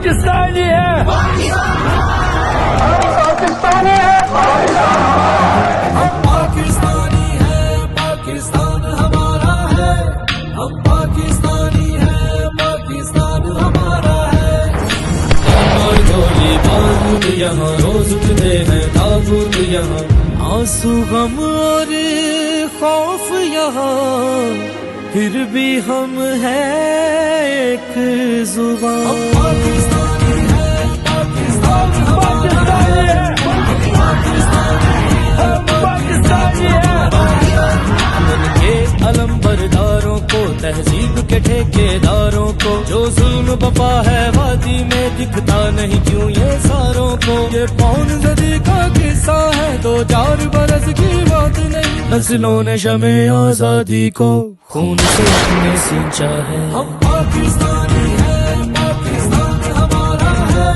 पाकिस्तानी है, हम पाकिस्तानी है, हम पाकिस्तानी है, पाकिस्तान हमारा है। हम पाकिस्तानी है, पाकिस्तान हमारा है। और गोली बारूद यहाँ रोज उठते हैं ताबूत यहाँ, आंसू गम और खौफ यहाँ, फिर भी हम हैं एक जुबान। हम पाकिस्तानी है, पाकिस्तान हमारा है। उनके अलंबरदारों को, तहजीब के ठेकेदारों को, जो जुल्म बपा है वादी में दिखता नहीं क्यों ये सारों को। ये पौन सदी का किस्सा है, 2-4 बरस की बात नहीं। नस्लों ने शमे आजादी को खून से अपने सींचा है। हम पाकिस्तानी है, पाकिस्तान हमारा है।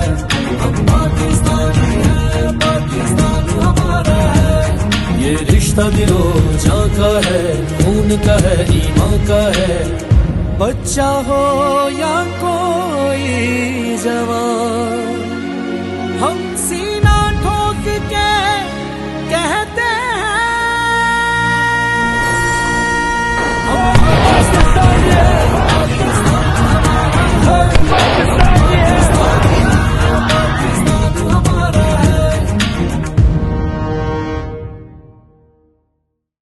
हम पाकिस्तानी है, पाकिस्तान हमारा है। ये रिश्ता दिलो जां का है, खून का है, ईमान का है। बच्चा हो या कोई जवान,